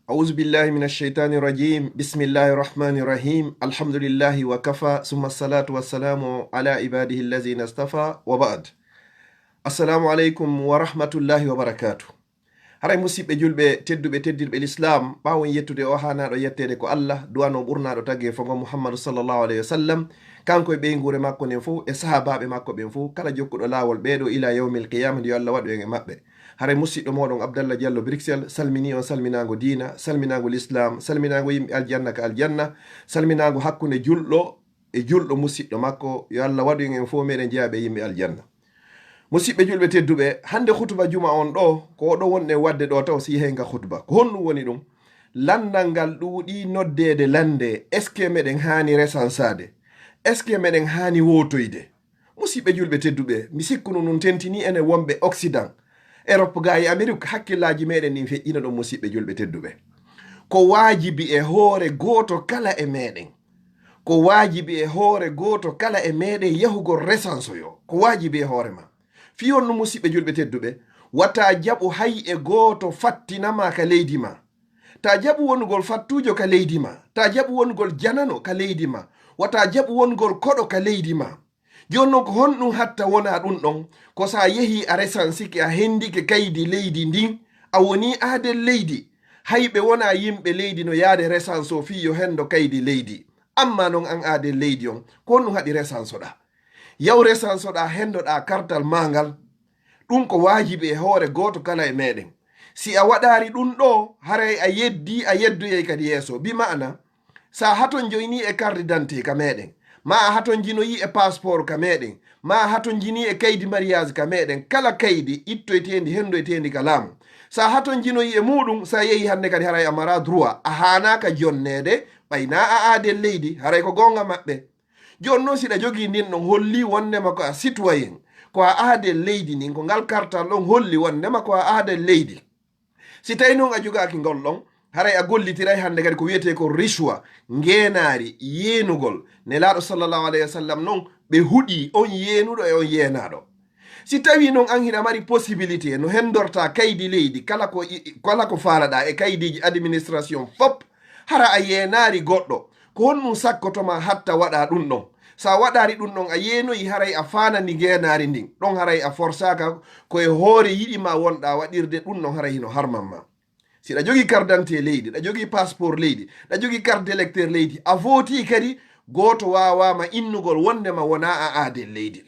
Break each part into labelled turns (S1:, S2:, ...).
S1: أعوذ بالله من الشيطان الرجيم بسم الله الرحمن الرحيم الحمد لله وكفى ثم الصلاة والسلام على عباده الذين اصطفى وبعد السلام عليكم ورحمة الله وبركاته haray musidɓe julɓe tedduɓe teddirɓe l'islam ɓawon yettude o hanaɗo yettede ko Allah duwano ɓurnaɗo tagge fongo Muhammadu sallallahu alayhi wa sallam kanko e ɓeygure makko nden fo e sahabaɓe makko ɓen fo kala jokkuɗo lawol ɓeɗo ila yawmil qiyama nde yo Allah waɗu en e maɓɓe haray musidɗo moɗon Abdallah Diallo Bruxelles salmini on salminago dina salminago l'islam salminago yimɓe aljanna ka aljanna salminago hakkude julɗo e julɗo musidɗo makko yo Allah waɗu en fo meɗen jeeyaɓe yimɓe aljanna. musidɓe julɓe tedduɓe hande hutuba juma on ɗo ko ɗo wonɗe wadde ɗo taw si henga hutuba ko honɗum woni ɗum landal ngal ɗuuɗi noddede lande est ce que meɗen hani resansade est ce que meɗen hani wotoyde. musidɓe julɓe tedduɓe mi sikkunu nun tentini ene wonɓe Occident Europe ga e Amérique hakkillaji meɗen ɗin feƴƴina ɗon musidɓe julɓe tedduɓe ko wajibi e hoore goto kala e meɗen ko wajibi e hoore goto kala e meɗen yahugo resansoyo ko wajibi e hoore ma fiyon no musidɓe julɓe tedduɓe wata jaɓu hay e goto fattinama ka leydi ma ta jaɓu wongol fattujo ka leydi ma ta jaɓu wongol janano ka leydi ma wata jaɓu wongol koɗo ka leydi ma joni noon ko honɗum hatta wona ɗum ɗon ko sa yehi a resansike a hendike kaydi leydi ndin a woni aadel leydi hayɓe wona yimɓe leydi no yaade resanso fiyo hendo kaydi leydi amma noon an aadel leydi on ko honɗum haɗi resansoɗa yaw resansoɗa hendoɗa kartal mangal ɗum ko wajibi e hoore goto kala e meɗen si a waɗari ɗum ɗo haray a yeddoyey kadi yeeso bi ma'ana sa haton joyni e carte d'identité ka meɗen ma a haton jinoyi e passeport ka meɗen ma a haton jini e kaydi mariage ka meɗen kala kaydi ittoytendi hendoytendi ka laamu sa haton jinoyi e muɗum sa yehi hande kadi haray a mara droit a hanaka jonnede ɓayna a aadel leydi haray ko gonga maɓɓe joni noon siɗa jogui ndin ɗon holli wondema ko a citoyen ko a aadel leydi nin ko ngal kartal ɗon holli wondema ko a aadel leydi si tawi noon a jogaki ngol ɗon haray a gollitiray hande kadi ko wiyete ko richwa ngenari yenugol nelaɗo sallallahu alayhi wa sallam noon ɓe huuɗi on yenuɗo e on yenaɗo si tawi noon an hiɗa mari possibilité no hendorta kaydi leydi kala ko falaɗa e kaydiji administration fop hara a yenari goɗɗo ko honɗum sakkotoma hatta waɗa ɗum ɗon sa waɗari ɗum ɗon a yenoyi haray a fanani ngenari ndin ɗon haray a forsaka koye hoore yiɗima wonɗa waɗirde ɗum ɗon haray hino harmanma siɗa jogi carte d'identité leydi ɗa jogi passeport leydi ɗa jogi carte d'électeur leydi a voti kadi goto wawama innugol wondema wona a aadel leydi.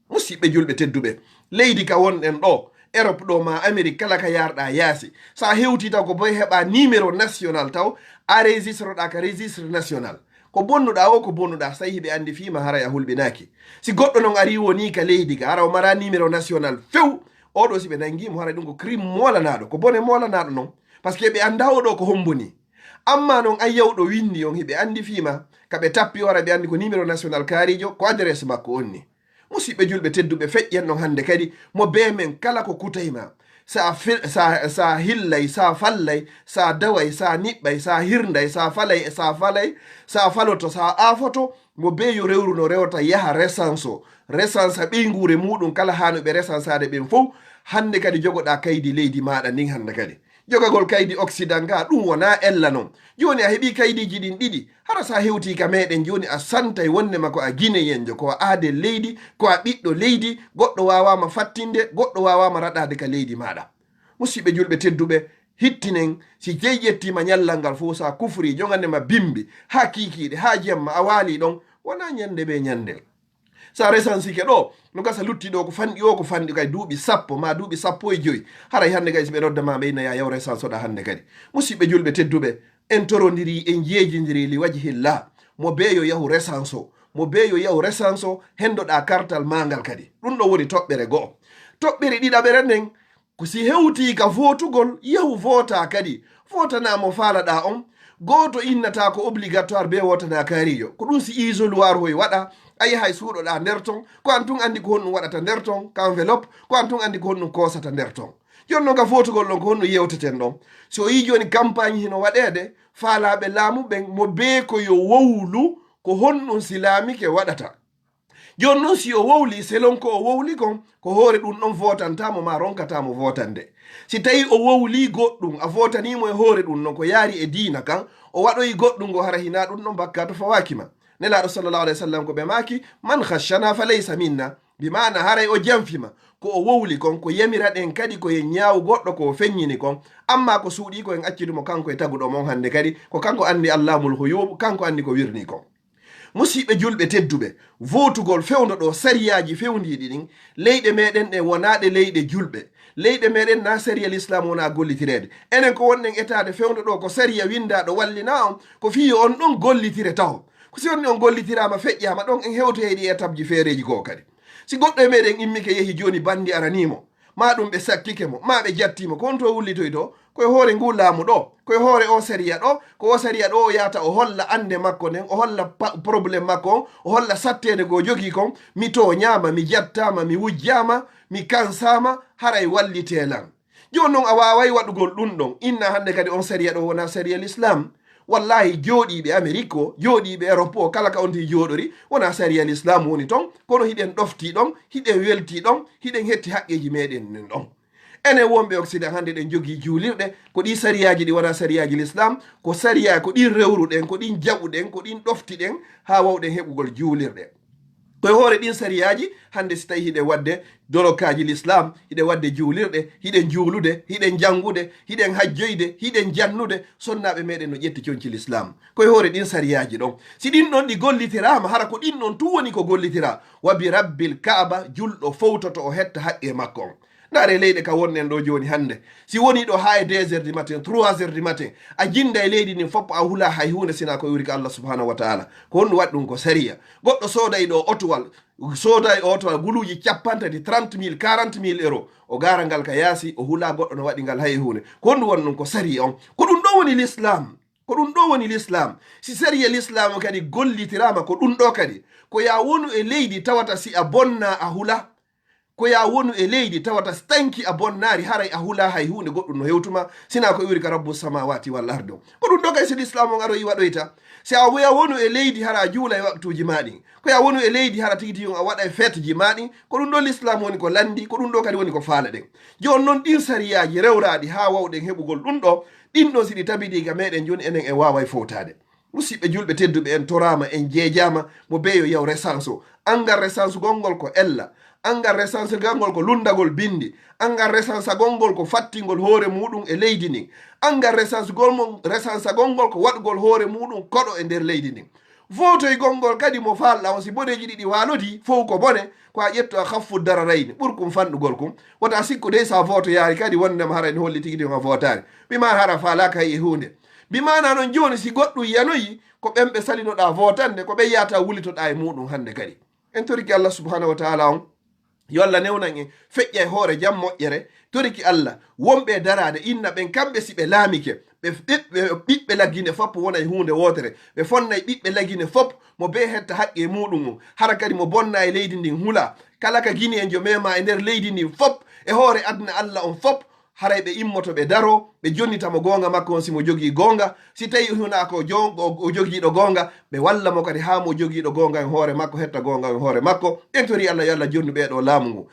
S1: musidɓe julɓe tedduɓe leydi ka wonɗen ɗo Europe ɗo ma Amérique kala ka yarɗa yaasi sa hewti taw ko boy heɓa numéro national taw a registroɗa ka registre national ko bonnuɗa o ko bonnuɗa sa ɓe andi fima haray a hulɓinaki si goɗɗo non ari woni ka leydi ka ara o mara numéro national few oɗo si ɓe nangimo haray ɗum ko crime molanaɗo ko bone molanaɗo non par ce que ɓe anda oɗo ko homboni amma noon an yawɗo windi on hiɓe andi fima kaɓe tappi ora ɓe andi ko numéro national kaarijo ko adresse makko onni. musidɓe julɓe tedduɓe feƴƴen ɗon hande kadi mo be men kala ko kutayma sa hillay sa fallay sa daway sa niɓɓay sa hirday sa falay sa faloto sa afoto mo be yo rewru no rewta yaha resansa ɓeygure muɗum kala hanuɓe resansade ɓen fof hande kadi jogoɗa kaydi leydi maɗa ndin hande kadi jogagol kaydi Occident ga ɗum wona ella non joni a heeɓi kaydiji ɗin ɗiɗi hara sa hewti ka meɗen joni a santay wondema ko a guinéyenjo ko a aadel leydi ko a ɓiɗɗo leydi goɗɗo wawama fattinde goɗɗo wawama raɗade ka leydi maɗa. musidɓe julɓe tedduɓe hittinen si jey ƴettima ñallal ngal fo sa kufri jogandema bimbi ha kikiɗe ha jemma a waali ɗon wona ñande ɓe ñandel sa resansike ɗo no gasa lutti ɗo ko fanɗi o ko fanɗi kay duuɓi 10 ma duuɓi 15 haray hande kay so ɓe noddama ɓeyna yaw resansoɗa hande kadi. musidɓe julɓe tedduɓe en torodiri en jeejidiri li wajhillah mo beyo yahu resanso mo beyo yahu resanso hendoɗa kartal mangal kadi ɗum ɗo woni toɓɓere go'o. toɓɓere ɗiɗaɓere nden ko si hewti ka votugol yahu vota kadi votanamo falaɗa on goto innata ko obligatoire be wotana kaarijo ko ɗum si isoloir hoye waɗa a yahay suuɗoɗa nder ton ko an tun andi ko honɗum waɗata nder ton ka enveloppe ko an tun andi ko honɗum kosata nder ton jonno ka fotugol ɗon ko honɗum yewteten ɗon so yi joni campagne hino waɗede faalaɓe laamu ɓen mo be ko yo wowlu ko honɗum silamike waɗata joni noon si o wowli selon ko o wowli kon ko hoore ɗum ɗon votantamo ma ronkatamo votande. si tawi o wowli goɗɗum a votanimo e hoore ɗum noon ko yaari e diina kan o waɗoyi goɗɗum ngo hara hina ɗum ɗon bakka to fawakima. nelaɗo sallallahu alayhi wa sallam ko ɓe maki man khashana fa laysa minna, bimana haray o janfima ko o wowli kon ko yamira ɗen kadi koye ñaawu goɗɗo ko feññini kon, amma ko suuɗi ko en accidumo kanko e taguɗo mon hande kadi ko kanko andi allahmul huyub, kanko andi ko wirni kon. musidɓe julɓe tedduɓe, votugol fewndo ɗo sariyaji fewndiɗi ɗin leyɗe meɗen ɗe wonaɗe leyɗe julɓe, leyɗe meɗen na sariya l'islam wona gollitirede. enen ko wonɗen etade fewndo ɗo ko sariya windaɗo wallina on ko fiyo on ɗon gollitire taw, ko si wonni on gollitirama feƴƴama ɗon en hewtoyɗi étape ji feereji goo kadi. si goɗɗo e meɗen immike yehi joni bandi aranimo ma ɗum ɓe sakkike mo ma ɓe jattimo ko on to wullitoy to koye hoore ngu laamu ɗo, koye hoore o sariya ɗo, ko o sariya ɗo o yata o holla ande makko nden, o holla probléme makko on, o holla sattede ko jogui kon, mi toñama, mi jattama, mi wujjama, mi kansama, haray wallitelan. joni noon a waway waɗugol ɗum ɗon. inna hande kadi on sariya ɗo wona sariya l'islam. wallahi jooɗiɓe amérique o, jooɗiɓe europe o, kala ka onti jooɗori wona sariya l'islam woni ton, kono hiɗen ɗofti ɗon, hiɗen welti ɗon, hiɗen hetti haqqeji meɗen nen ɗon. enen wonɓe occident hande ɗen jogui juulirɗe ko ɗi sariyaji ɗi wona sariyaji l'islam, ko sariya ko ɗin rewruɗen, ko ɗin jaɓuɗen, ko ɗin ɗoftiɗen ha wawɗen heɓugol juulirɗe. koye hoore ɗin sariyaji hande si tawi hiɗen wadde dorokaji l'islam, hiɗen wadde juulirɗe, hiɗen juulude, hiɗen jangude, hiɗen hajjoyde, hiɗen jannude, sonnaɓe meɗen no ƴetti conci l'islam koye hoore ɗin sariyaji ɗon. si ɗin ɗon ɗi gollitirama, hara ko ɗin ɗon tu woni ko gollitira, wabi rabbil kaaba, julɗo fowtoto o hetta haqqe makko on. ndaare leyɗe ka wonɗen ɗo joni hande, si woni ɗo ha e 2 heures du matin 3 heures du matin a jinda e leydi ndin foppo a hula hay hunde sina ko wuri ko allah subhanahu wa taala, ko honɗum waɗi ɗum ko sariya. goɗɗo sooday ɗo otowal, sooday otowal guluji 30 30 000 40 000 euros, o gara ngal ka yaasi o hula goɗɗo no waɗi ngal hay hunde, ko honɗum woni ɗum ko sariya on. ko ɗum ɗo woni l'islam, ko ɗum ɗo woni l'islam. si sariya l'islam kadi gollitirama ko ɗum ɗo kadi ko ya wonu e leydi tawata si a bonna a hula, ko ya wonu e leydi tawata stanki a bonnari haray a hula hay hunde goɗɗum no hewtuma sina ko iwri ka rabbu samawati wal ardo. ko ɗum ɗo kay si l'islam on aroyi waɗoyta. si a ya wonu e leydi hara a juula e waktuji maɗi, ko ya wonu e leydi hara tigi tigi a waɗa e fete ji maɗi, ko ɗum ɗo l'islam woni ko landi, ko ɗum ɗo kadi woni ko faala ɗen. joni noon ɗin sariyaji rewraɗi ha wawɗen heɓugol ɗum ɗo, ɗin ɗo siɗi tabidiga meɗen joni enen en wawa fowtade. musidɓe julɓe tedduɓe, en torama, en jeejama mo beyo yaw resance o. angal resance gongol ko ella, angal resance gangol ko lundagol bindi, angal resance gongol ko fattingol hoore muɗum e leydi ndin, angal resance gongol ko waɗugol hoore muɗum koɗo e nder leydi ndin. votoy gongol kadi mo falɗa on, si bodeji ɗiɗi walodi fof ko bone, ko a ƴetto a khaffu dararayni, ɓurkum fanɗugol kum. wota sikku de sa voto yaari kadi wondema hara ne holli tigi tigi a votani, bima hara falaka hay e hunde. bimana noon joni si goɗɗum yanoyi ko ɓemɓe salinoɗa votande, ko ɓe yata wulitoɗa e muɗum hande kadi. en toriki allah subhanahu wa taala on yo allah newnan en feƴƴa e hoore jam moƴƴere. toriki allah wonɓe darade inna ɓen kamɓe si ɓe laamike ɓiɓɓe laggine fop wona e hunde wotere, ɓe fonna e ɓiɓɓe laggine fop mo be hetta haqqe muɗum mum, hara kadi mo bonna e leydi ndin hula, kala ka guine en jo mema e nder leydi ndin fop e hoore aduna allah on fop haray ɓe immoto ɓe daro ɓe jonnitamo gonga makko on simo jogui gonga. si tawi huna ko o jogiiɗo gonga ɓe walla mo kadi ha mo jogiiɗo gonga en hoore makko hetta gonga en hoore makko. en tori allah yo allah jonnu ɓeɗo laamu ngu.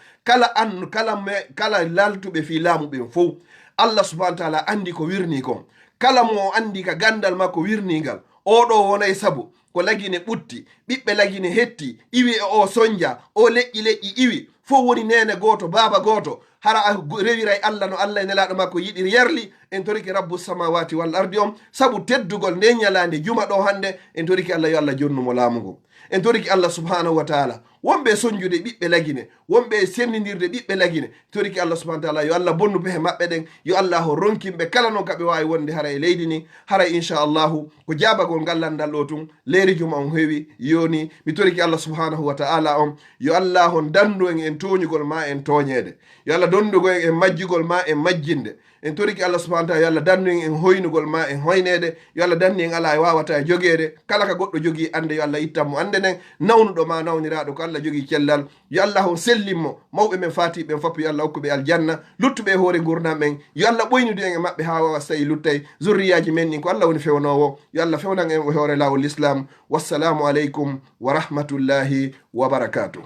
S1: kala laltuɓe fi laamu ɓen fof allah subahana taala andi ko wirni kon, kala mo andi ka gandal makko wirningal. oɗo wonay sabu ko lagine ɓutti, ɓiɓɓe lagine hetti, iwi e o sonja, o leƴƴi iwi, fof woni nene goto, baba goto, hara a rewiray allah no allah e nelaɗo makko yiɗiri yerli. en toriki rabbu samawati wal ardi on, sabu teddugol nde ñalande juma ɗo hande. en toriki allah yo allah jonnumo laamu ngu. en toriki allah subhanahu wa taala wonɓe sonjude ɓiɓɓe lagine, wonɓe sendidirde ɓiɓɓe lagine, toriki allah subhanahu wa taala yo allah bonnu pehe maɓɓe ɗen, yo allah ronkinɓe kala noon kaɓe wawi wonde hara e leydi ni. hara inchallahu ko jabagol gallandal ɗo tun leeri juma on heewi yoni. mi toriki allah subhanahu wa taala on yo allah on dandu en toñugol ma en toñede, yo allah dondugo en majjugol ma en majjinde en toriki Allah subahana taala yo Allah dannu en hoynugol ma en hoynede yo Allah danni en ala e wawata e jogede kala ka goɗɗo jogui ande yo Allah ittanmo ande nden nawnuɗo ma nawniraɗo ko Allah jogui cellal yo Allah on sellinmo mawɓe men fatiɓe foof yo Allah hokkuɓe aljanna luttuɓe hoore gurdam men yo Allah ɓoynudu en e mabɓe ha wawa so tawi luttay zurriyaji men ɗin ko Allah woni fewnowo yo Allah fewnan en e hoore lawol l'islam wassalamu aleykum wa rahmatullahi wa barakatuh